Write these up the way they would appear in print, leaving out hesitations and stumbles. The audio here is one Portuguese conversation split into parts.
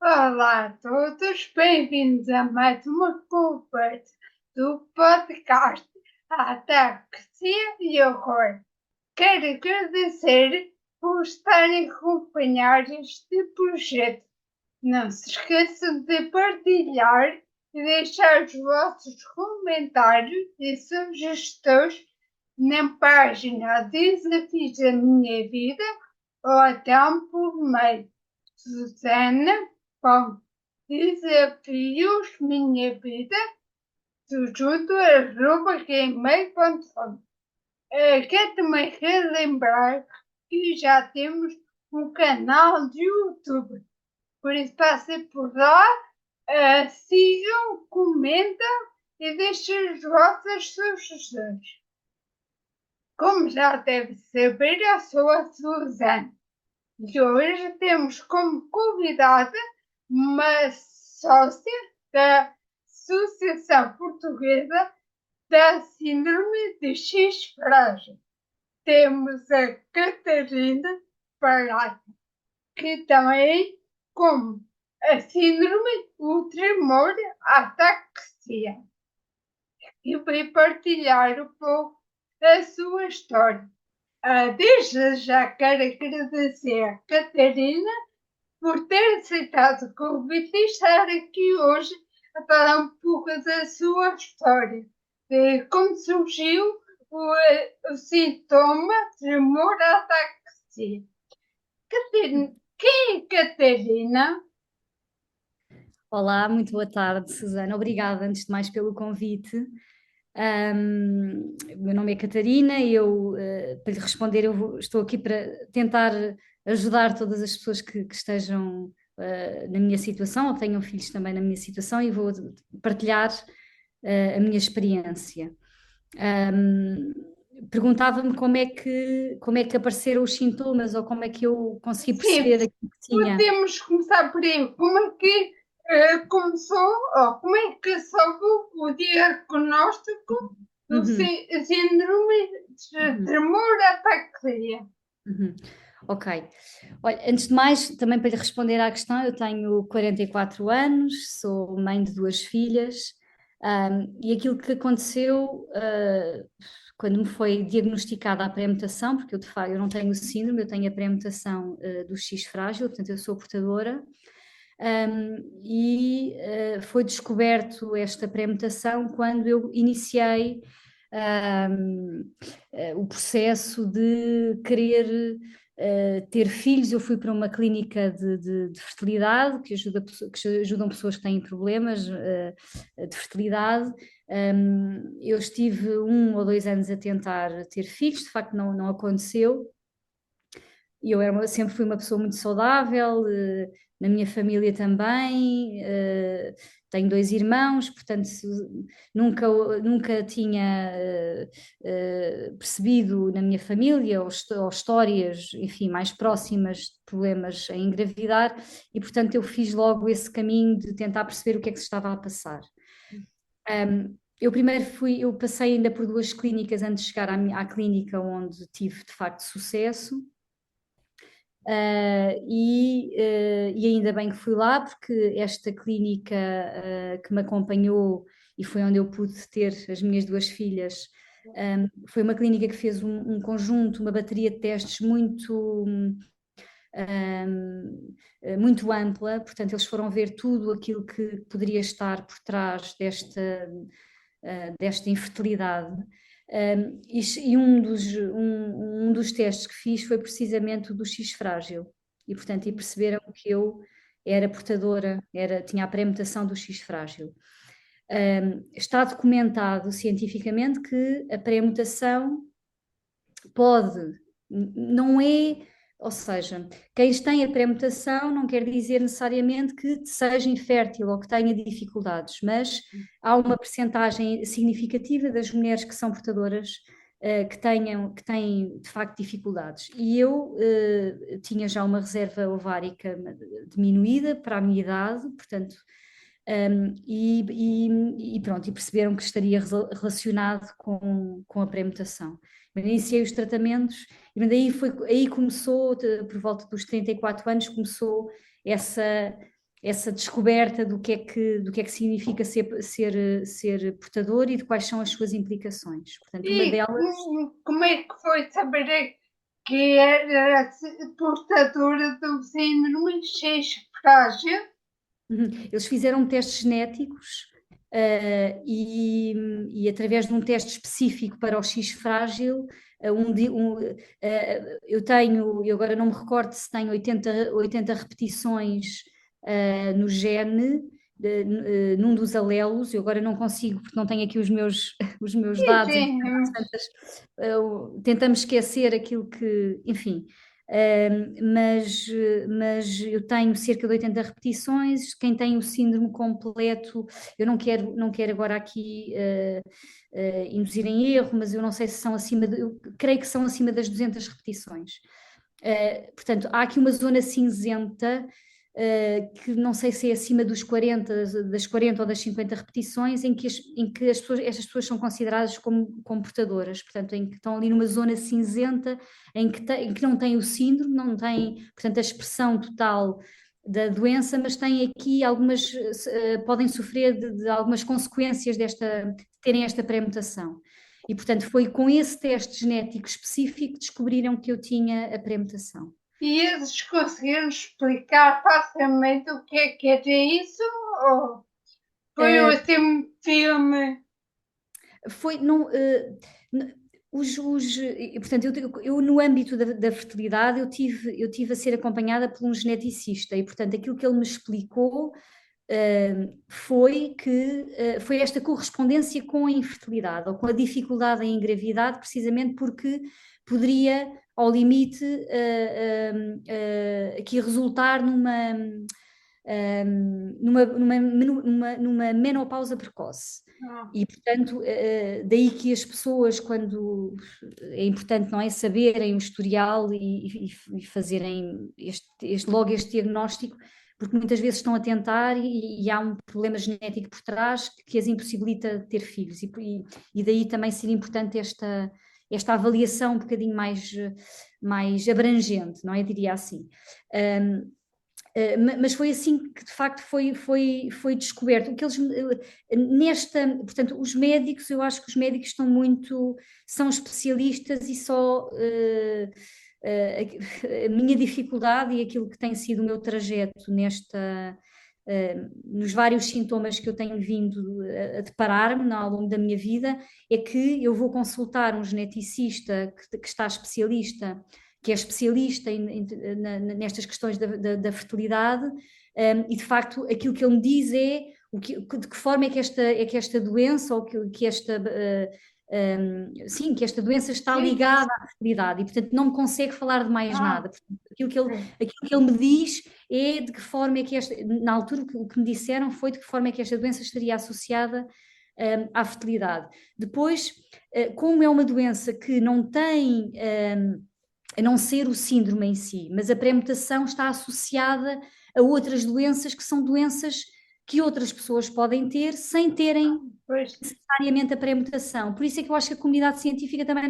Olá a todos, bem-vindos a mais uma conversa do podcast Ataque-se e Horror. Quero agradecer por estarem a acompanhar este projeto. Não se esqueçam de partilhar e deixar os vossos comentários e sugestões na página Desafios da Minha Vida ou até por mail. Susana, com desafios minha vida, tudo@gmail.com. Quero também relembrar que já temos um canal de YouTube, por isso passem por lá, sigam, comentam e deixem as vossas sugestões. Como já deve saber, eu sou a Susana. E hoje temos como convidada uma sócia da Associação Portuguesa da Síndrome de X frágil. Temos a Catarina Parada, que também, como a síndrome, o tremor, a ataxia, e vai partilhar um pouco da sua história. Desde já quero agradecer a Catarina por ter aceitado o convite e estar aqui hoje a falar um pouco da sua história, de como surgiu o sintoma tremor ataxia. Catarina, quem é Catarina? Olá, muito boa tarde, Susana. Obrigada, antes de mais, pelo convite. Meu nome é Catarina e para lhe responder, estou aqui para tentar ajudar todas as pessoas que estejam na minha situação, ou tenham filhos também na minha situação, e vou partilhar a minha experiência. Ahm, Perguntava-me como é que apareceram os sintomas, ou como é que eu consegui Sim, perceber aquilo que tinha. podemos começar por aí. Como é que começou, ou como é que soube o diagnóstico do Uhum, síndrome de uhum, tremor ataxia? uhum. Ok. Olha, antes de mais, também para lhe responder à questão, eu tenho 44 anos, sou mãe de duas filhas, e aquilo que aconteceu, quando me foi diagnosticada a pré-mutação, porque eu de facto eu não tenho o síndrome, eu tenho a pré-mutação, do X frágil, portanto eu sou portadora, foi descoberto esta pré-mutação quando eu iniciei o processo de querer ter filhos. Eu fui para uma clínica de fertilidade que ajudam pessoas que têm problemas de fertilidade. Eu estive 1 ou 2 anos a tentar ter filhos, de facto não aconteceu. E sempre fui uma pessoa muito saudável, na minha família também, tenho dois irmãos, portanto nunca, nunca tinha percebido na minha família ou histórias, enfim, mais próximas de problemas em engravidar, e portanto eu fiz logo esse caminho de tentar perceber o que é que se estava a passar. Eu passei ainda por duas clínicas antes de chegar à clínica onde tive de facto sucesso. E ainda bem que fui lá, porque esta clínica que me acompanhou e foi onde eu pude ter as minhas duas filhas, foi uma clínica que fez um conjunto, uma bateria de testes muito ampla. Portanto, eles foram ver tudo aquilo que poderia estar por trás desta infertilidade. Um dos testes que fiz foi precisamente o do X frágil, e portanto e perceberam que eu era portadora, tinha a pré-mutação do X frágil. Está documentado cientificamente que a pré-mutação não é, ou seja, quem tem a pré-mutação não quer dizer necessariamente que seja infértil ou que tenha dificuldades, mas há uma percentagem significativa das mulheres que são portadoras que têm de facto dificuldades. E eu tinha já uma reserva ovárica diminuída para a minha idade, portanto, e pronto, e perceberam que estaria relacionado com a pré-mutação. Iniciei os tratamentos e aí começou, por volta dos 34 anos, começou essa, essa descoberta do que é que significa ser portador e de quais são as suas implicações. Portanto, uma E delas. como é que foi saber que era portadora do síndrome X frágil? Eles fizeram testes genéticos, e através de um teste específico para o X frágil, eu agora não me recordo se tenho 80 repetições no gene, num dos alelos. Eu agora não consigo, porque não tenho aqui os meus dados, Sim, portanto, tentamos esquecer aquilo que, enfim. Mas eu tenho cerca de 80 repetições. Quem tem o síndrome completo, eu não quero agora aqui induzir em erro, mas eu não sei se são eu creio que são acima das 200 repetições. Portanto, há aqui uma zona cinzenta, que não sei se é acima dos 40, das 40 ou das 50 repetições, em que estas pessoas são consideradas como portadoras, portanto, em que estão ali numa zona cinzenta, em que não têm o síndrome, não têm, portanto, a expressão total da doença, mas têm aqui algumas, podem sofrer de algumas consequências de terem esta pré-mutação. E, portanto, foi com esse teste genético específico que descobriram que eu tinha a pré-mutação. e eles conseguiram explicar facilmente o que era isso? Ou foi assim um filme? Foi, não, portanto, no âmbito da fertilidade, eu tive a ser acompanhada por um geneticista e, portanto, aquilo que ele me explicou foi esta correspondência com a infertilidade ou com a dificuldade em engravidar, precisamente porque poderia, ao limite, aqui resultar numa menopausa precoce. Não. E, portanto, daí que as pessoas, quando é importante, não é, saberem o historial e fazerem logo este diagnóstico, porque muitas vezes estão a tentar e há um problema genético por trás que as impossibilita de ter filhos. E daí também seria importante esta avaliação um bocadinho mais abrangente, não é? Eu diria assim. Mas foi assim que de facto foi descoberto. O que eles, portanto, os médicos, eu acho que os médicos são especialistas e só a minha dificuldade e aquilo que tem sido o meu trajeto nos vários sintomas que eu tenho vindo a deparar-me ao longo da minha vida, é que eu vou consultar um geneticista que está especialista, que é especialista nestas questões da fertilidade, e de facto aquilo que ele me diz é de que forma é que esta doença, ou que esta, sim, que esta doença está Sim, ligada à fertilidade, e portanto não me consegue falar de mais ah, nada. Portanto, sim. aquilo que ele me diz é de que forma é que na altura o que me disseram foi de que forma é que esta doença estaria associada à fertilidade. Depois, como é uma doença que não tem, a não ser o síndrome em si, mas a pré-mutação está associada a outras doenças que são doenças que outras pessoas podem ter sem terem Pois, necessariamente a pré-mutação. Por isso é que eu acho que a comunidade científica também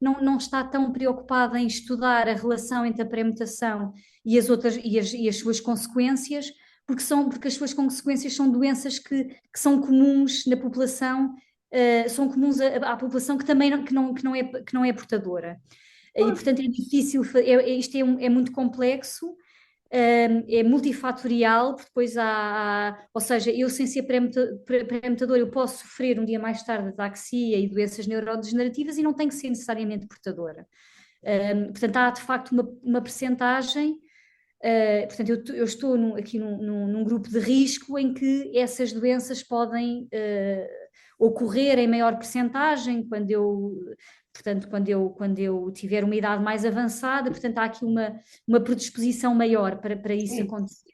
não está tão preocupada em estudar a relação entre a pré-mutação e as outras e as suas consequências, porque as suas consequências são doenças que são comuns na população, são comuns à população que também que não é portadora. E, pois, portanto, é difícil, isto é muito complexo, é multifatorial, porque depois ou seja, eu sem ser pré-mutador, eu posso sofrer um dia mais tarde de ataxia e doenças neurodegenerativas e não tenho que ser necessariamente portadora. Portanto, há de facto uma percentagem. Portanto, eu estou aqui num grupo de risco em que essas doenças podem ocorrer em maior percentagem portanto, quando eu tiver uma idade mais avançada. Portanto, há aqui uma predisposição maior para isso sim. acontecer.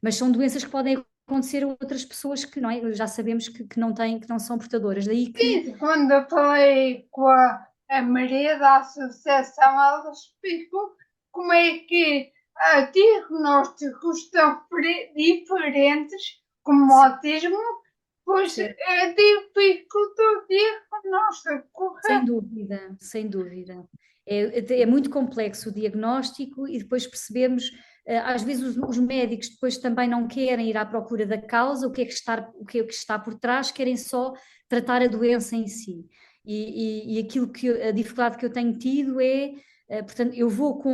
Mas são doenças que podem acontecer a outras pessoas que, não é? Já sabemos que não têm, que não são portadoras. Daí que Sim, quando eu falei com a Maria da associação, ela explicou como é que diagnósticos estão diferentes, como o autismo, pois é difícil do diagnóstico, sem correto? dúvida, sem dúvida. É muito complexo o diagnóstico e depois percebemos. às vezes os médicos depois também não querem ir à procura da causa, o que está por trás, querem só tratar a doença em si. E aquilo a dificuldade que eu tenho tido é, portanto, eu vou com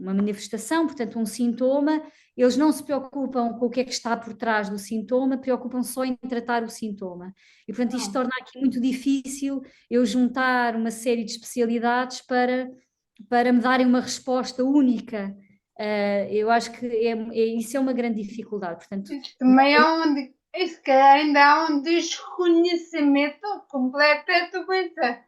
uma manifestação, portanto, um sintoma, eles não se preocupam com o que é que está por trás do sintoma, preocupam só em tratar o sintoma. E, portanto, isto torna aqui muito difícil eu juntar uma série de especialidades para me darem uma resposta única. Eu acho que isso é uma grande dificuldade. Portanto, Isso também é onde, isso que ainda há um desconhecimento completo da doença,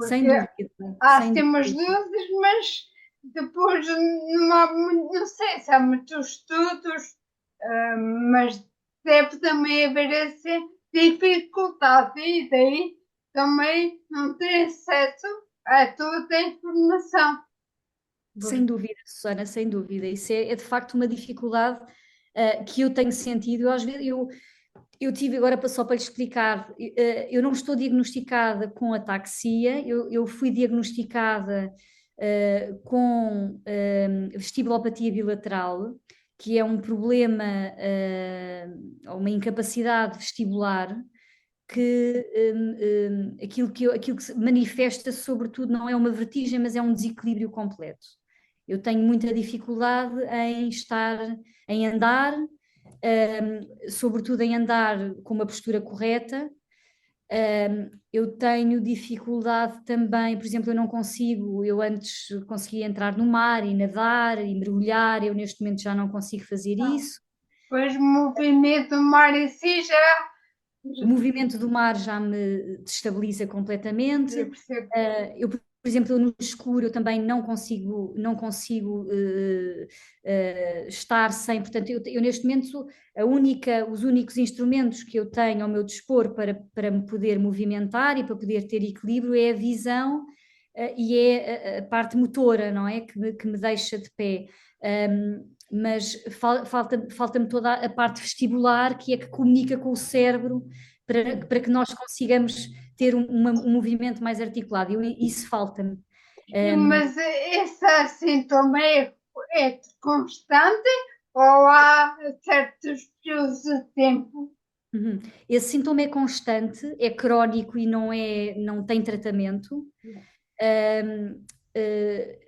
sem porque dúvida, há sem temas dúvida. dúvidas, mas depois não há não sei se há muitos estudos, mas deve também haver essa dificuldade e daí também não ter acesso a toda a informação. Sem dúvida, Susana, sem dúvida. Isso é de facto uma dificuldade que eu tenho sentido. Às vezes, eu tive agora só para lhe explicar, eu não estou diagnosticada com ataxia, eu fui diagnosticada com vestibulopatia bilateral, que é um problema, ou uma incapacidade vestibular, que aquilo que se manifesta sobretudo não é uma vertigem, mas é um desequilíbrio completo. Eu tenho muita dificuldade em andar, sobretudo em andar com uma postura correta. Eu tenho dificuldade também, por exemplo, eu antes conseguia entrar no mar e nadar e mergulhar, eu neste momento já não consigo fazer isso. Pois o movimento do mar em si já. O movimento do mar já me destabiliza completamente. Eu percebo. Por exemplo, eu no escuro eu também não consigo estar sem. Portanto, eu neste momento os únicos instrumentos que eu tenho ao meu dispor para me poder movimentar e para poder ter equilíbrio é a visão e é a parte motora, não é? Que me deixa de pé. Mas falta-me toda a parte vestibular, que é que comunica com o cérebro para que nós consigamos ter um movimento mais articulado. Isso falta-me. Mas esse sintoma é constante ou há certos períodos de tempo? Uhum. Esse sintoma é constante, é crónico e não tem tratamento. Um, uh,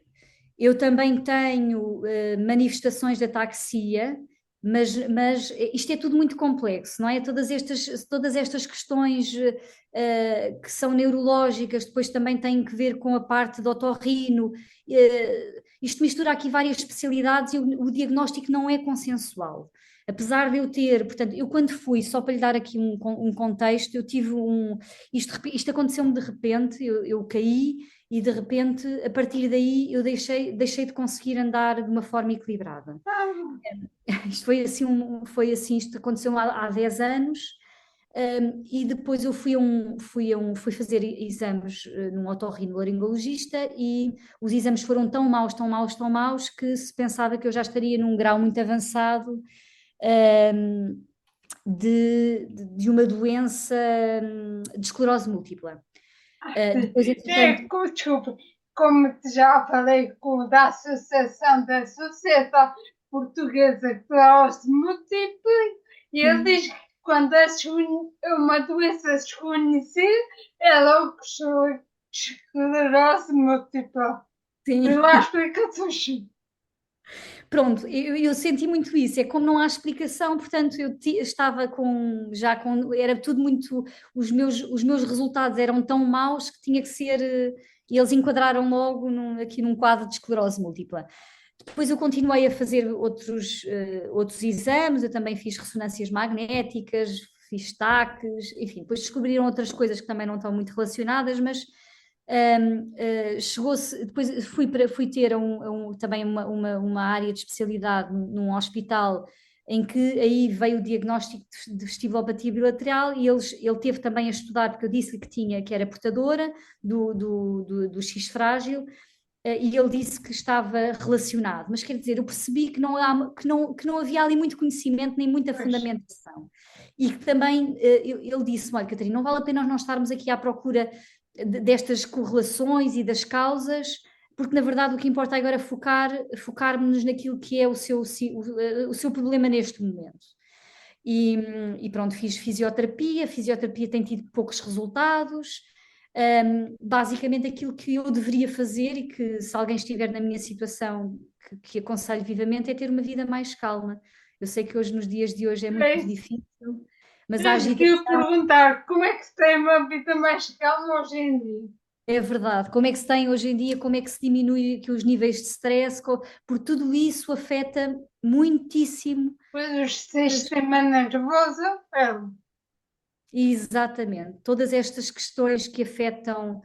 eu também tenho manifestações de ataxia, mas isto é tudo muito complexo, não é? Todas estas questões que são neurológicas, depois também têm que ver com a parte do otorrino. Isto mistura aqui várias especialidades e o diagnóstico não é consensual. Apesar de eu ter, portanto, eu quando fui, só para lhe dar aqui um contexto, eu tive isto aconteceu-me de repente, eu caí e de repente, a partir daí, eu deixei de conseguir andar de uma forma equilibrada. Ah, Isto isto aconteceu há 10 anos, e depois eu fui fazer exames num otorrinolaringologista e os exames foram tão maus, tão maus, tão maus, que se pensava que eu já estaria num grau muito avançado de uma doença de esclerose múltipla. Depois, entretanto, desculpe, como já falei da Associação da Sociedade Portuguesa de Esclerose Múltipla, e ele diz que quando é uma doença desconhecida, é logo esclerose múltipla. sim. Eu lá explicações. Pronto, eu senti muito isso, é como não há explicação, portanto eu estava era tudo muito, os meus resultados eram tão maus que tinha que ser, e eles enquadraram logo aqui num quadro de esclerose múltipla. Depois eu continuei a fazer outros exames, eu também fiz ressonâncias magnéticas, fiz taques, enfim, depois descobriram outras coisas que também não estão muito relacionadas, mas chegou-se, depois fui ter também uma área de especialidade num hospital em que aí veio o diagnóstico de vestibulopatia bilateral e ele teve também a estudar, porque eu disse-lhe que era portadora do X frágil, e ele disse que estava relacionado, mas quer dizer, eu percebi que não havia ali muito conhecimento nem muita fundamentação. E que também ele disse: olha, Catarina, não vale a pena nós estarmos aqui à procura destas correlações e das causas, porque na verdade o que importa agora é focarmos naquilo que é o seu problema neste momento. E, e pronto, fiz fisioterapia, a fisioterapia tem tido poucos resultados. Basicamente aquilo que eu deveria fazer e que se alguém estiver na minha situação que aconselho vivamente é ter uma vida mais calma. Eu sei que hoje, nos dias de hoje, é muito É isso. difícil, mas a Eu te ia agitação perguntar como é que se tem uma vida mais calma hoje em dia? é verdade. Como é que se tem hoje em dia, como é que se diminui aqui os níveis de stress, por tudo isso afeta muitíssimo. Pois o sistema nervoso, é, Exatamente. Todas estas questões que afetam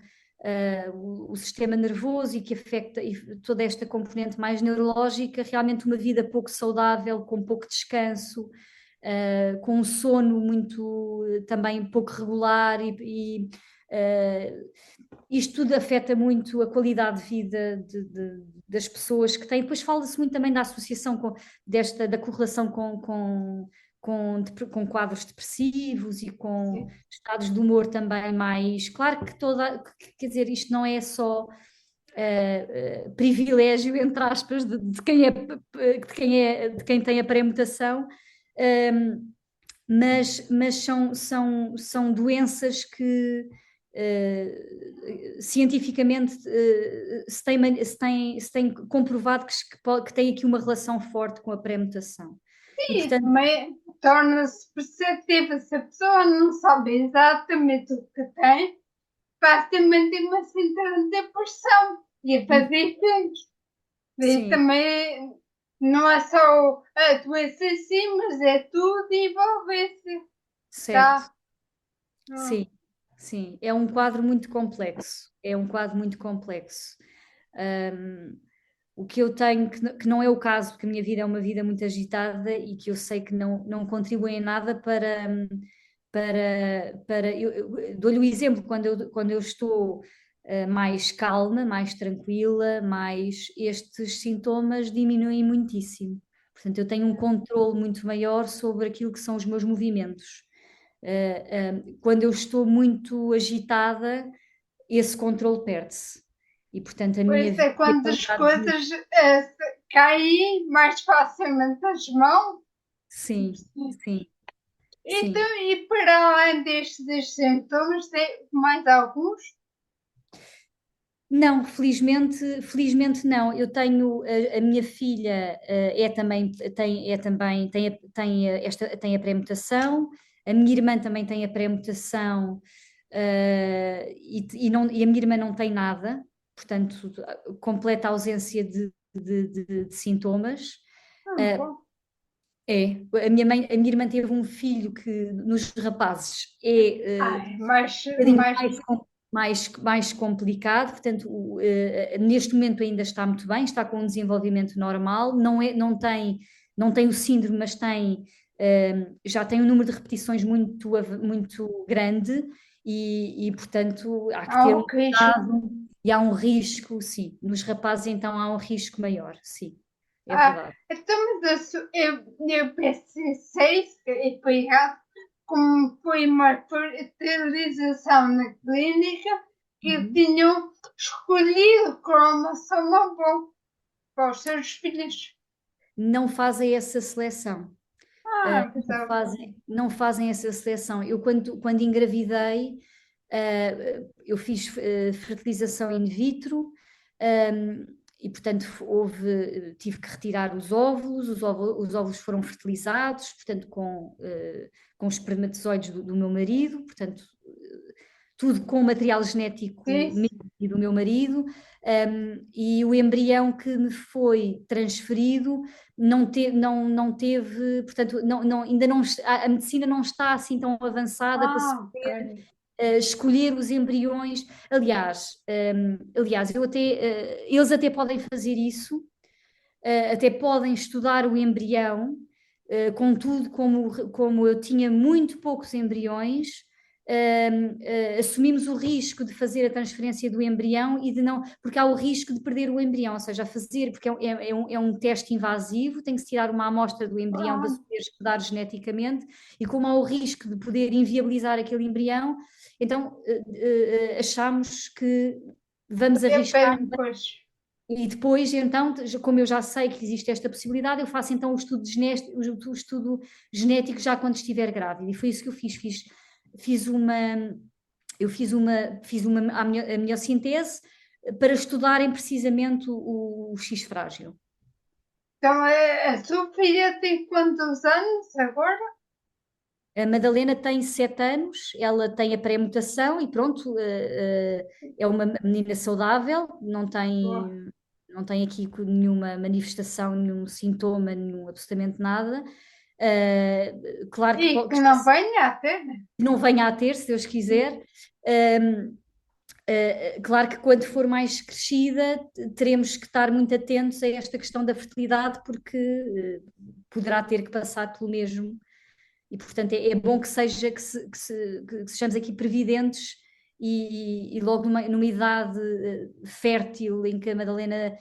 o sistema nervoso e que afeta e toda esta componente mais neurológica, realmente uma vida pouco saudável, com pouco descanso, com um sono muito também pouco regular isto tudo afeta muito a qualidade de vida das pessoas que têm. Depois fala-se muito também da associação da correlação com quadros depressivos e com sim. estados de humor também mais. Claro que quer dizer, isto não é só privilégio, entre aspas, de quem tem a pré-mutação, mas são doenças que cientificamente se tem comprovado que tem aqui uma relação forte com a pré-mutação. E, E portanto, também torna-se perceptível se a pessoa não sabe exatamente o que tem, facilmente tem uma síndrome de depressão e a fazer tempo. E sim, também não é só a doença em si, mas é tudo envolver-se, certo. tá? Sim, sim, é um quadro muito complexo. É um quadro muito complexo. Um, o que eu tenho, que não é o caso, porque a minha vida é uma vida muito agitada e que eu sei que não contribui em nada para dou-lhe o exemplo, quando eu estou mais calma, mais tranquila, estes sintomas diminuem muitíssimo. Portanto, eu tenho um controle muito maior sobre aquilo que são os meus movimentos. Quando eu estou muito agitada, esse controle perde-se. E, portanto, a minha Pois vida é e a quando as qualidade de vida. coisas caem mais facilmente das mãos. Sim, sim, sim. Então, e para além destes sintomas, tem mais alguns? Não, felizmente não. Eu tenho a minha filha tem a pré-mutação, a minha irmã também tem a pré-mutação e a minha irmã não tem nada, portanto, completa ausência de sintomas. Uh, Bom. a minha irmã teve um filho que nos rapazes é Ai, mais, um bocadinho mais, mais complicado, portanto, neste momento ainda está muito bem, está com um desenvolvimento normal, não tem o síndrome, mas já tem um número de repetições muito grande portanto, há que ter um risco. cuidado e há um risco, sim. Nos rapazes, então, há um risco maior, sim, é Ah, verdade. então, mas eu pensei, e foi errado, como foi uma fertilização na clínica, que Uhum. tinham escolhido cromossomo bom para os seus filhos. Não fazem essa seleção. Tá bom. Não fazem essa seleção. Eu, quando engravidei, eu fiz fertilização in vitro, e, portanto, tive que retirar os óvulos foram fertilizados, portanto, com os espermatozoides do meu marido, portanto, tudo com o material genético Sim. meu e do meu marido, e o embrião que me foi transferido não teve, portanto, ainda não, a medicina não está assim tão avançada para se Ok. escolher os embriões. Aliás, eles até podem fazer isso, até podem estudar o embrião, contudo, como eu tinha muito poucos embriões, assumimos o risco de fazer a transferência do embrião e de não, porque há o risco de perder o embrião, ou seja, porque é um teste invasivo, tem que se tirar uma amostra do embrião para Ah, se poder estudar geneticamente, e como há o risco de poder inviabilizar aquele embrião, então achamos que vamos é arriscar. bem, pois. E depois, então, como eu já sei que existe esta possibilidade, eu faço então o estudo genético já quando estiver grávida. E foi isso que eu fiz. Fiz uma, fiz uma a amniocentese para estudarem precisamente o X frágil. Então, a sua filha tem quantos anos agora? A Madalena tem 7 anos, ela tem a pré-mutação e pronto, é uma menina saudável, não tem aqui nenhuma manifestação, nenhum sintoma, nenhum, absolutamente nada. Claro E que que não venha a ter, né? não venha a ter, se Deus quiser. Claro que quando for mais crescida, teremos que estar muito atentos a esta questão da fertilidade, porque poderá ter que passar pelo mesmo. E, portanto, é bom que seja que sejamos aqui previdentes e logo numa idade fértil em que a Madalena,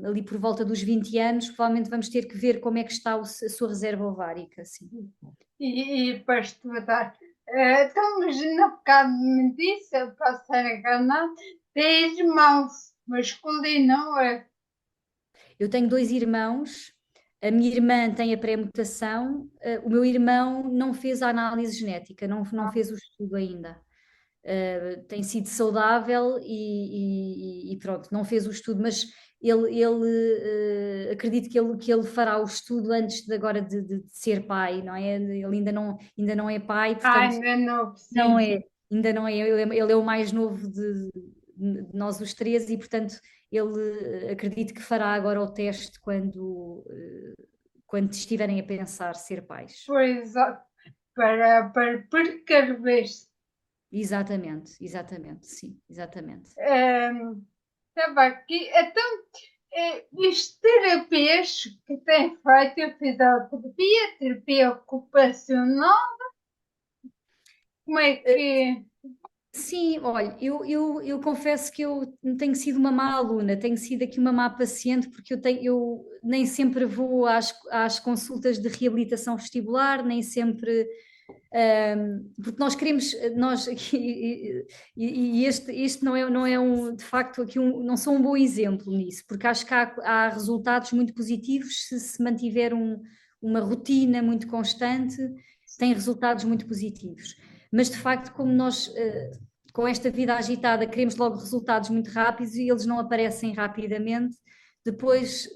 ali por volta dos 20 anos, provavelmente vamos ter que ver como é que está a sua reserva ovárica. Assim. E para estudar. Então, mas no bocado me disse, eu posso estar enganado, tem irmãos masculino, não é? Eu tenho 2 irmãos, a minha irmã tem a pré-mutação, o meu irmão não fez a análise genética, não fez o estudo ainda. Tem sido saudável e pronto, não fez o estudo, mas ele acredito que ele fará o estudo antes de agora de ser pai, não é? Ele ainda não é pai, portanto, Ainda não, não sim. é, ainda não é, ele é o mais novo de nós os três e, portanto, ele acredito que fará agora o teste quando estiverem a pensar ser pais. Pois, para precaver-se. Exatamente, exatamente, sim, exatamente. Estava aqui, então, as terapias que tem feito, eu fiz a terapia ocupacional, como é que. Sim, olha, eu confesso que eu tenho sido uma má aluna, tenho sido aqui uma má paciente, porque eu nem sempre vou às consultas de reabilitação vestibular, nem sempre, porque nós queremos, nós aqui, e este não é de facto aqui não sou um bom exemplo nisso, porque acho que há resultados muito positivos se mantiver uma rotina muito constante, tem resultados muito positivos. Mas de facto, como nós com esta vida agitada, queremos logo resultados muito rápidos e eles não aparecem rapidamente. Depois,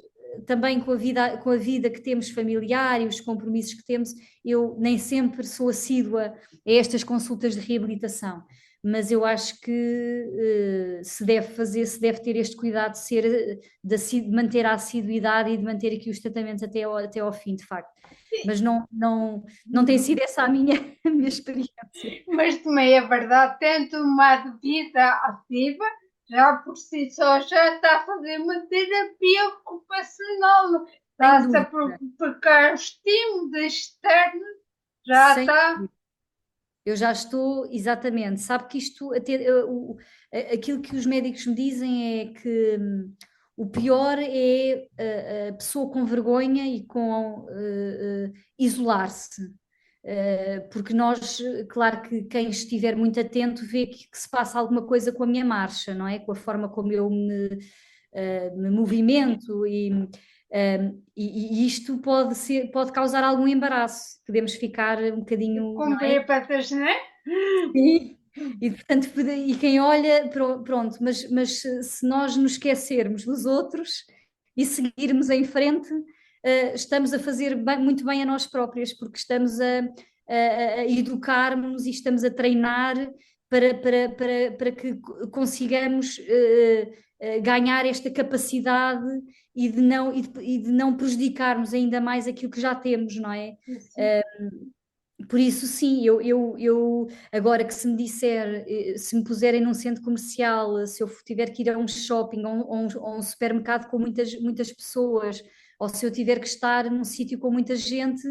também com a vida que temos familiar e os compromissos que temos, eu nem sempre sou assídua a estas consultas de reabilitação. Mas eu acho que se deve ter este cuidado de manter a assiduidade e de manter aqui os tratamentos até ao fim, de facto. Mas não tem sido essa a minha experiência. Mas também é verdade, tendo uma vida ativa, já por si só já está a fazer uma terapia ocupacional, Sem está-se a dúvida, provocar estímulos externos, já sem está. dúvida. Eu já estou, exatamente. Sabe que aquilo que os médicos me dizem é que o pior é a pessoa com vergonha e com isolar-se. Porque nós, claro que quem estiver muito atento vê que se passa alguma coisa com a minha marcha, não é? Com a forma como eu me movimento e isto pode causar algum embaraço. Podemos ficar um bocadinho, não é? Cumprir patas, né? Sim. E portanto, e quem olha, pronto, mas se nós nos esquecermos dos outros e seguirmos em frente, estamos a fazer muito bem a nós próprias, porque estamos a educar-nos e estamos a treinar para que consigamos ganhar esta capacidade e de não prejudicarmos ainda mais aquilo que já temos, não é? Sim. Por isso, sim, eu agora que se me disser, se me puserem num centro comercial, se eu tiver que ir a um shopping ou um supermercado com muitas pessoas, ou se eu tiver que estar num sítio com muita gente,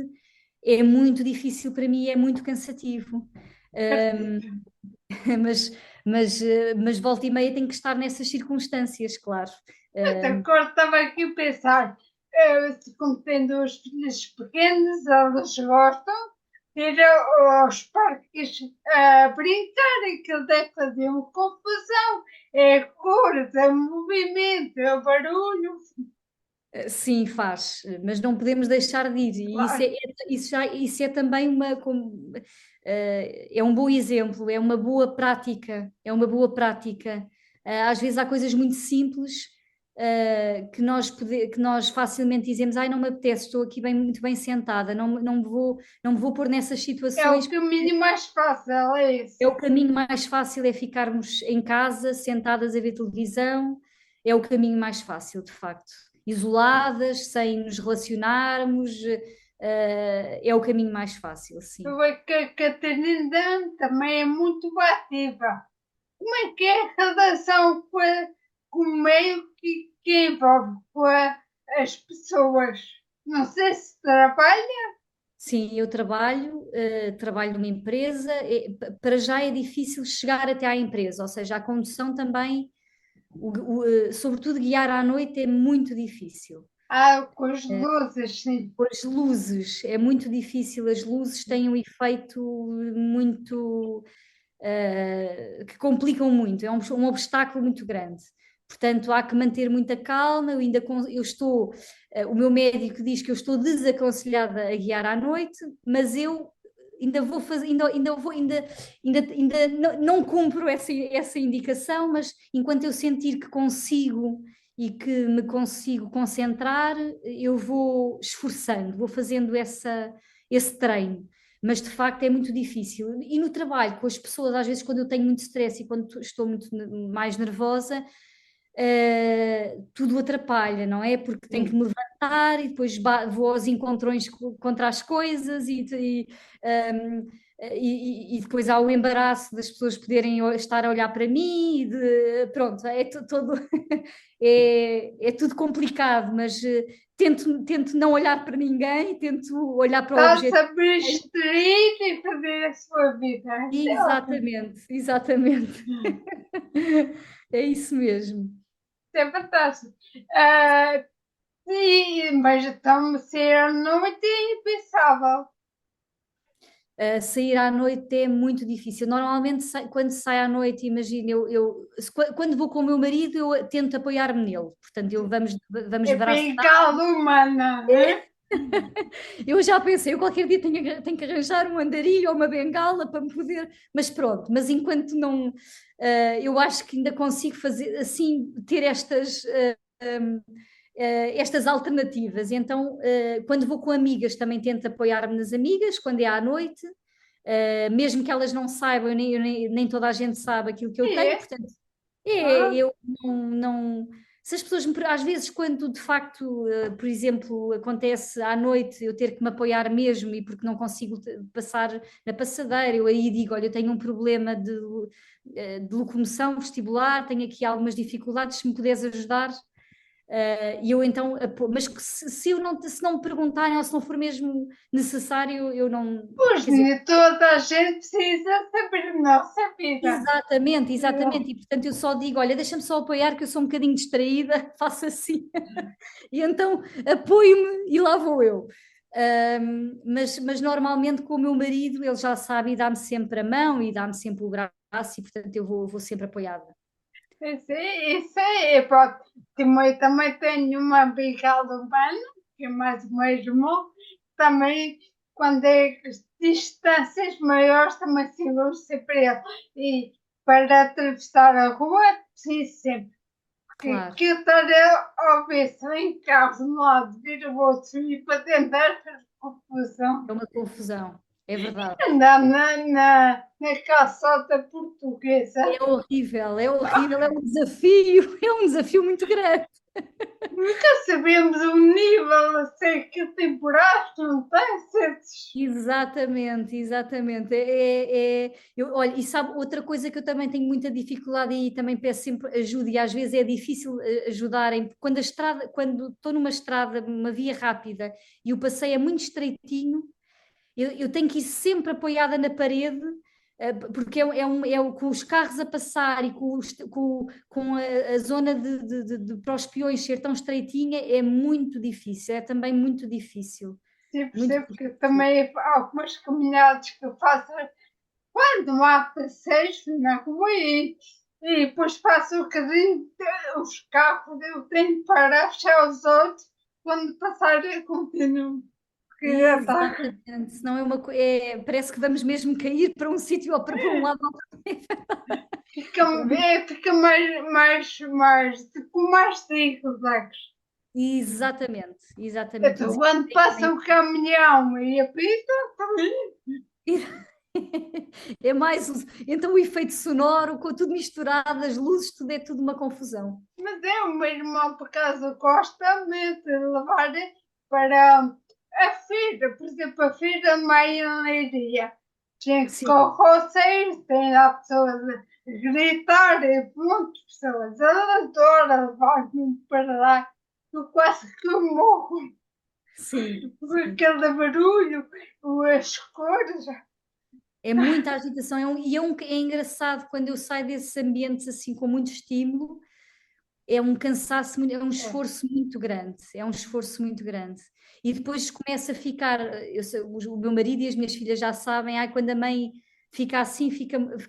é muito difícil para mim, é muito cansativo. Um, mas, mas volta e meia tem que estar nessas circunstâncias, claro. De acordo, estava aqui a pensar, como tendo os filhos pequenos, elas gostam, ir aos parques a brincar, aquilo deve fazer uma confusão. É cores, é movimento, é barulho. Sim, faz, mas não podemos deixar de ir. E Claro. isso é também é um bom exemplo, é uma boa prática, é uma boa prática. Às vezes há coisas muito simples, que nós facilmente dizemos, ai, não me apetece, estou aqui muito bem sentada, não me vou pôr nessas É o situações. caminho mais fácil, é esse. É o caminho mais fácil, é ficarmos em casa, sentadas a ver televisão, é o caminho mais fácil, de facto. Isoladas, sem nos relacionarmos, é o caminho mais fácil, sim. Eu vejo que a Catarina também é muito ativa. Como é que é a relação com o meio que envolve as pessoas? Não sei se trabalha. Sim, eu trabalho numa empresa, para já é difícil chegar até à empresa, ou seja, a condução também, sobretudo guiar à noite é muito difícil. Com as luzes, sim. As luzes, é muito difícil, as luzes têm um efeito muito, que complicam muito, é um obstáculo muito grande. Portanto, há que manter muita calma. Eu estou, o meu médico diz que eu estou desaconselhada a guiar à noite, mas eu ainda vou fazer, ainda não cumpro essa indicação, mas enquanto eu sentir que consigo e que me consigo concentrar, eu vou esforçando, vou fazendo esse treino. Mas de facto é muito difícil. E no trabalho, com as pessoas, às vezes, quando eu tenho muito stress e quando estou muito mais nervosa, tudo atrapalha, não é? Porque tenho que Sim. me levantar e depois vou aos encontrões contra as coisas um, e depois há o embaraço das pessoas poderem estar a olhar para mim pronto, todo é tudo complicado, mas tento não olhar para ninguém, tento olhar para o Está-se objeto. a abstrair e fazer a sua vida. Isso é ótimo. Exatamente, exatamente. É isso mesmo. Isso é fantástico. Ah, sim, mas então ser à noite é impensável. Sair à noite é muito difícil. Normalmente, quando saio à noite, imagina, quando vou com o meu marido, eu tento apoiar-me nele. Portanto, vamos É de braço dado. bengala humana, né? Eu já pensei, eu qualquer dia tenho que arranjar um andarilho ou uma bengala para me poder. Mas pronto, mas enquanto não. Eu acho que ainda consigo fazer assim, ter estas alternativas. Então, quando vou com amigas, também tento apoiar-me nas amigas, quando é à noite, mesmo que elas não saibam, nem toda a gente sabe aquilo que eu tenho, É. portanto, Ah, eu não. Se as pessoas, às vezes, quando de facto, por exemplo, acontece à noite eu ter que me apoiar mesmo e porque não consigo passar na passadeira, eu aí digo: olha, eu tenho um problema de locomoção vestibular, tenho aqui algumas dificuldades, se me puderes ajudar. E eu então, mas se não me perguntarem ou se não for mesmo necessário, eu não, pois quer dizer, nem toda a gente precisa saber a nossa vida. exatamente, Eu, exatamente, e portanto eu só digo, olha, deixa-me só apoiar que eu sou um bocadinho distraída, faço assim, e então apoio-me e lá vou eu. Mas normalmente com o meu marido ele já sabe e dá-me sempre a mão e dá-me sempre o braço e portanto eu vou sempre apoiada. isso é, pronto. Eu também tenho uma bengala humana, que é mais ou menos bom. Também, quando é distâncias maiores, também seguro sempre ele. E para atravessar a rua, preciso sempre. Porque Claro, que eu estar a ver se em casa, de um lado, vir o outro e para tentar fazer confusão. é uma confusão, é verdade. Andar na calçada portuguesa. É horrível, é um desafio muito grande. Nunca sabemos o nível a ser que temporadas não tem certos. Exatamente, exatamente. Olha, e sabe, outra coisa que eu também tenho muita dificuldade e também peço sempre ajuda, e às vezes é difícil ajudarem, quando estou numa estrada, uma via rápida e o passeio é muito estreitinho, eu tenho que ir sempre apoiada na parede, porque com os carros a passar e com a zona para os peões ser tão estreitinha, é muito difícil, é também muito difícil. Sim, Muito percebo que também há algumas caminhadas que eu faço quando não há passeios na rua e depois passa um bocadinho, os carros, eu tenho que parar, fechar os olhos, quando passar eu continuo, porque já está. exatamente, senão parece que vamos mesmo cair para um sítio ou para um lado. Fica, fica com mais relax. Exatamente, exatamente. Então, quando passa o caminhão e apita, também. É mais então o efeito sonoro, com tudo misturado, as luzes, tudo é tudo uma confusão. Mas é, o meu irmão, por acaso, gosta mesmo de levar para a feira, por exemplo, a feira de Maia em Leiria. Tinha que Sim, correr, tem lá pessoas a gritar, e muitas pessoas. Ela adora levar-me para lá. Eu quase que morro sim, com sim. aquele barulho, as cores. É muita agitação, é engraçado quando eu saio desses ambientes assim com muito estímulo, é um cansaço, é um É, esforço muito grande, é um esforço muito grande. E depois começa a ficar, o meu marido e as minhas filhas já sabem, quando a mãe fica assim,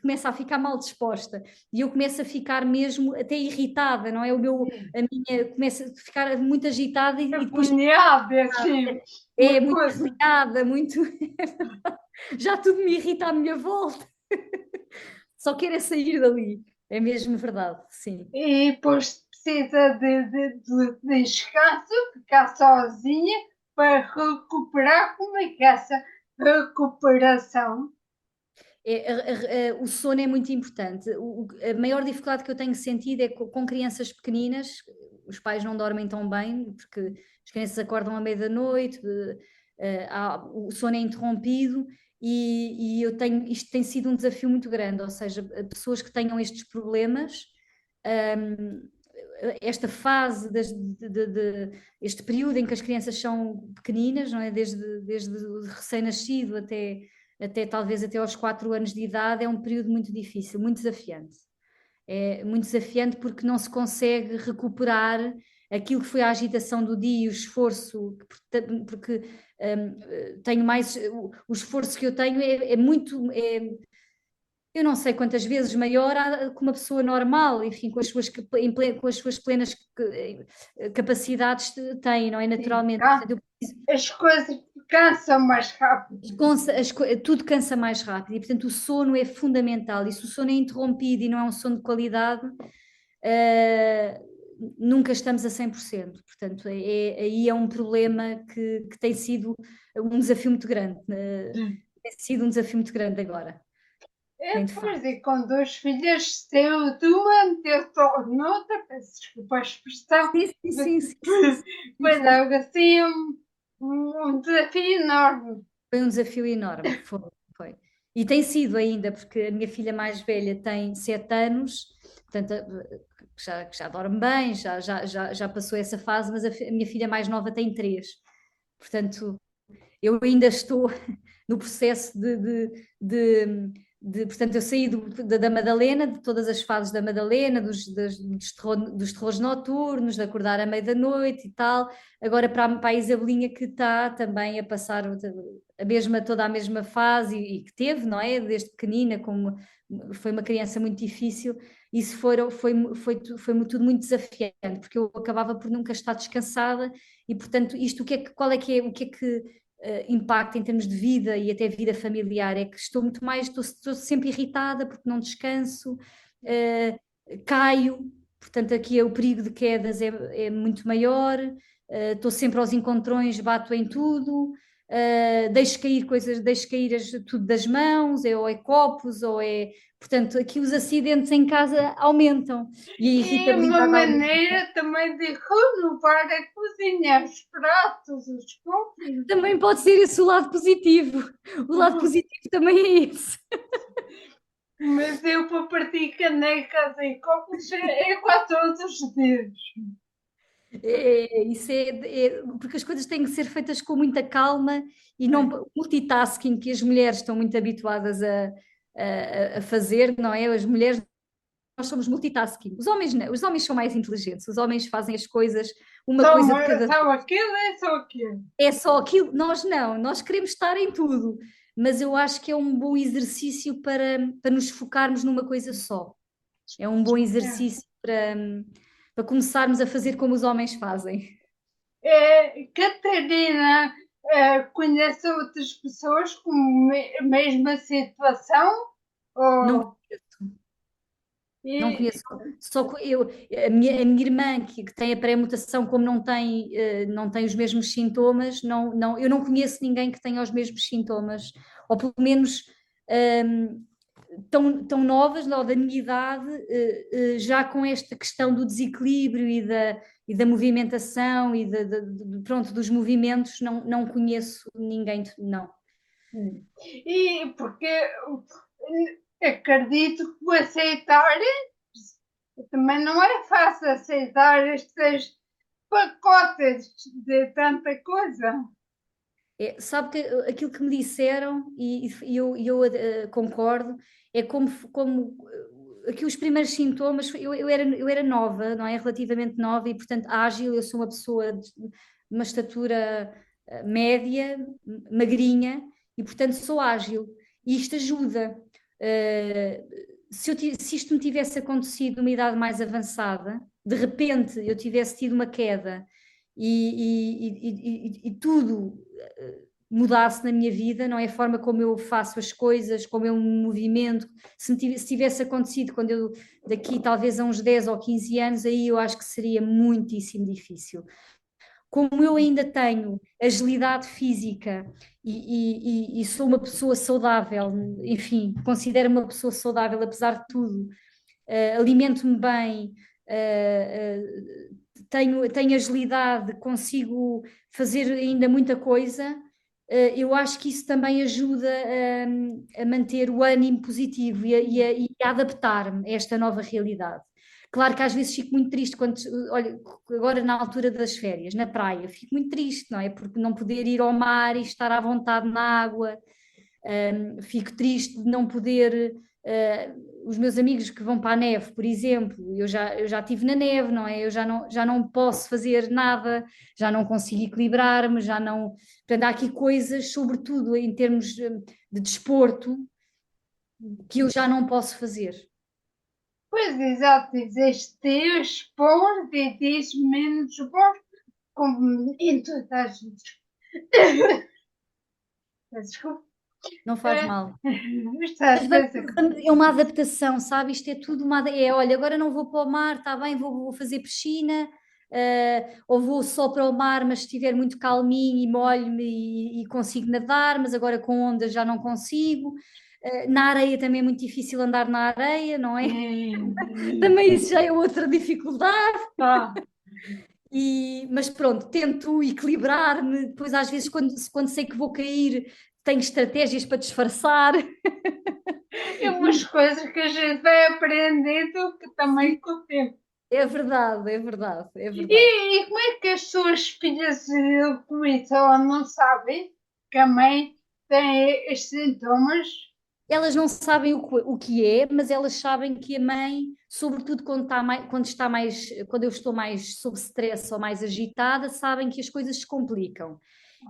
começa a ficar mal disposta. E eu começo a ficar mesmo até irritada, não é? sim. A minha começa a ficar muito agitada e depois Agoniado, é assim, é uma muito coisa. irritada, muito. Já tudo me irrita à minha volta. Só quero é sair dali. É mesmo verdade, sim. E depois precisa de descanso, ficar sozinha para recuperar. Como é que é essa recuperação? O sono é muito importante. A maior dificuldade que eu tenho sentido é com crianças pequeninas, os pais não dormem tão bem, porque as crianças acordam à meia da noite, o sono é interrompido isto tem sido um desafio muito grande, ou seja, pessoas que tenham estes problemas, hum, esta fase, este período em que as crianças são pequeninas, não é? Desde o recém-nascido até talvez até aos 4 anos de idade, é um período muito difícil, muito desafiante. É muito desafiante porque não se consegue recuperar aquilo que foi a agitação do dia e o esforço, porque tenho mais, o esforço que eu tenho é muito, eu não sei quantas vezes maior que uma pessoa normal, enfim, com as suas plenas capacidades tem, não é? Sim, Naturalmente. Portanto, eu as coisas cansam mais rápido. tudo cansa mais rápido e, portanto, o sono é fundamental. E se o sono é interrompido e não é um sono de qualidade, nunca estamos a 100%. Portanto, aí é um problema que tem sido um desafio muito grande. Tem sido um desafio muito grande agora, É, bem de pois, facto. e com duas filhas, teu de uma, meteu só noutra, peço desculpa a expressão, Sim, sim, mas sim, sim, sim, sim, foi foi, logo assim um desafio enorme. foi um desafio enorme, foi. E tem sido ainda, porque a minha filha mais velha tem 7 anos, portanto, que já dorme bem, já passou essa fase, mas a minha filha mais nova tem 3. Portanto, eu ainda estou no processo portanto, eu saí da Madalena, de todas as fases da Madalena, dos terrores noturnos, de acordar à meia da noite e tal, agora para a Isabelinha que está também a passar toda a mesma fase e que teve, não é? Desde pequenina, como foi uma criança muito difícil, isso foi tudo muito desafiante, porque eu acabava por nunca estar descansada e, portanto, isto o que é que impacto em termos de vida e até vida familiar, é que estou sempre irritada porque não descanso, caio, portanto aqui o perigo de quedas é muito maior, estou sempre aos encontrões, bato em tudo, deixo cair coisas, deixo cair tudo das mãos, ou é copos, ou é... Portanto, aqui os acidentes em casa aumentam e a E uma irritabilidade aumenta. maneira também de renovar a cozinha, os pratos, os copos. Também pode ser esse o lado positivo. O lado positivo também é esse. Mas eu para partir canecas e copos é quase todos os dias. Porque as coisas têm que ser feitas com muita calma e não É. multitasking que as mulheres estão muito habituadas a fazer, não é? As mulheres somos multitasking. Os homens não, os homens são mais inteligentes, os homens fazem as coisas, uma Só, coisa de cada vez. só aquilo é só aquilo. É só aquilo, nós não, nós queremos estar em tudo, mas eu acho que é um bom exercício para nos focarmos numa coisa só. É um bom exercício para começarmos a fazer como os homens fazem. Catarina, conhece outras pessoas com a mesma situação? Não Ou, conheço, não e, conheço. Só que eu, a minha irmã, que tem a pré-mutação, como não tem os mesmos sintomas, eu não conheço ninguém que tenha os mesmos sintomas, ou pelo menos tão novas, ou da minha idade, já com esta questão do desequilíbrio e da movimentação pronto, dos movimentos, não conheço ninguém, não. e porque acredito que aceitar também não é fácil aceitar estes pacotes de tanta coisa. Sabe que aquilo que me disseram, e eu concordo, é como aqui os primeiros sintomas, eu era nova, não é? Relativamente nova e, portanto, ágil. Eu sou uma pessoa de uma estatura média, magrinha, e, portanto, sou ágil. E isto ajuda. Se isto me tivesse acontecido numa idade mais avançada, de repente eu tivesse tido uma queda e tudo mudasse na minha vida, não é? A forma como eu faço as coisas, como eu me movimento. Se tivesse acontecido quando eu, daqui talvez a uns 10 ou 15 anos, aí eu acho que seria muitíssimo difícil. Como eu ainda tenho agilidade física e sou uma pessoa saudável, enfim, considero-me uma pessoa saudável apesar de tudo, alimento-me bem, tenho agilidade, consigo fazer ainda muita coisa. Eu acho que isso também ajuda a manter o ânimo positivo e a adaptar-me a esta nova realidade. Claro que às vezes fico muito triste quando, olha, agora na altura das férias, na praia, fico muito triste, não é? Porque não poder ir ao mar e estar à vontade na água. Fico triste de não poder. Os meus amigos que vão para a neve, por exemplo, eu já estive na neve, não é? Eu já não posso fazer nada, já não consigo equilibrar-me, já não. Portanto, há aqui coisas, sobretudo em termos de desporto, que eu já não posso fazer. Pois exato, existe os bons e diz menos bons, como em todas as vezes. Desculpa. Não faz mal. Está a Mas ser é uma adaptação, sabe? Isto é tudo olha, agora não vou para o mar, está bem, vou fazer piscina, ou vou só para o mar, mas se estiver muito calminho e molho-me e consigo nadar, mas agora com ondas já não consigo. Na areia também é muito difícil andar na areia, não é? Também isso já é outra dificuldade. Tá. Mas pronto, tento equilibrar-me, depois às vezes quando sei que vou cair, tenho estratégias para disfarçar. É umas coisas que a gente vai aprendendo que também com o tempo. É verdade, é verdade, é verdade. E como é que as suas filhas com isso? Ou não sabem que a mãe tem estes sintomas? Elas não sabem o que é, mas elas sabem que a mãe, sobretudo quando eu estou mais sob stress ou mais agitada, sabem que as coisas se complicam.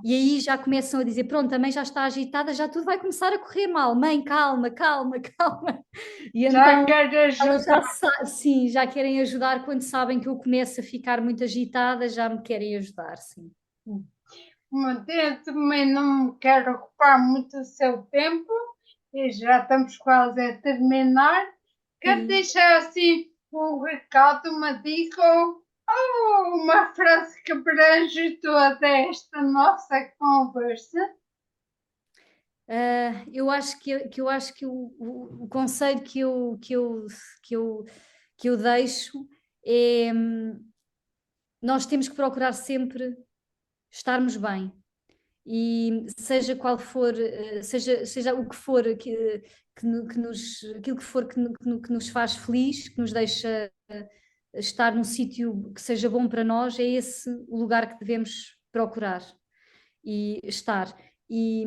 E aí já começam a dizer: pronto, a mãe já está agitada, já tudo vai começar a correr mal. Mãe, calma, calma, calma. E Já então quer elas ajudar? sim, já querem ajudar quando sabem que eu começo a ficar muito agitada, já me querem ajudar, sim. Como eu também não quero ocupar muito o seu tempo e já estamos quase a terminar. Quero Sim. deixar assim um recado, uma dica ou uma frase que abrange toda esta nossa conversa. Eu acho que o conselho que eu deixo é nós temos que procurar sempre estarmos bem e seja qual for, seja o que for aquilo que for que nos faz feliz, que nos deixa estar num sítio que seja bom para nós, é esse o lugar que devemos procurar e estar e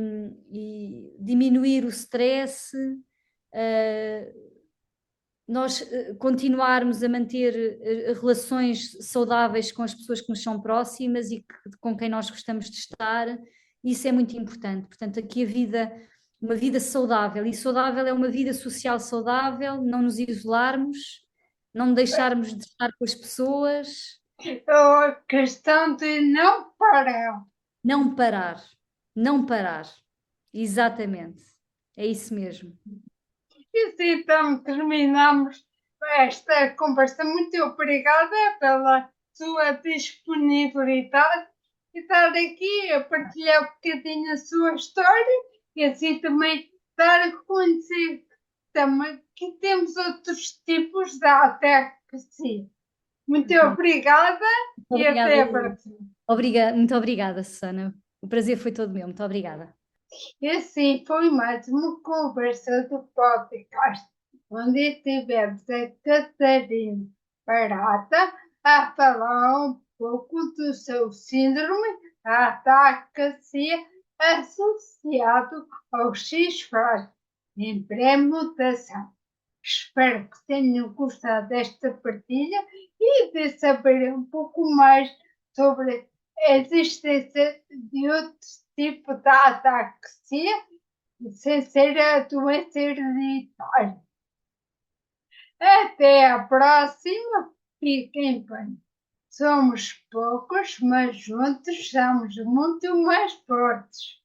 diminuir o stress, uh, nós continuarmos a manter relações saudáveis com as pessoas que nos são próximas e com quem nós gostamos de estar, isso é muito importante. Portanto, aqui a vida, uma vida saudável, e saudável é uma vida social saudável, não nos isolarmos, não deixarmos de estar com as pessoas, A questão de não parar. não parar, não parar. Exatamente, é isso mesmo. E assim, então terminamos esta conversa. Muito obrigada pela sua disponibilidade e estar aqui a partilhar um bocadinho a sua história e assim também dar a conhecer também que temos outros tipos de ataque. Muito obrigada e Obrigada, até a próxima. muito obrigada, Susana. O prazer foi todo meu. Muito obrigada. E assim foi mais uma conversa do podcast, onde tivemos a Catarina Barata a falar um pouco do seu síndrome da ataxia associado ao X-Fag em pré-mutação. Espero que tenham gostado desta partilha e de saber um pouco mais sobre a existência de outros tipos de ataxia sem ser a doença hereditária. Até a próxima. Fiquem bem. Somos poucos, mas juntos somos muito mais fortes.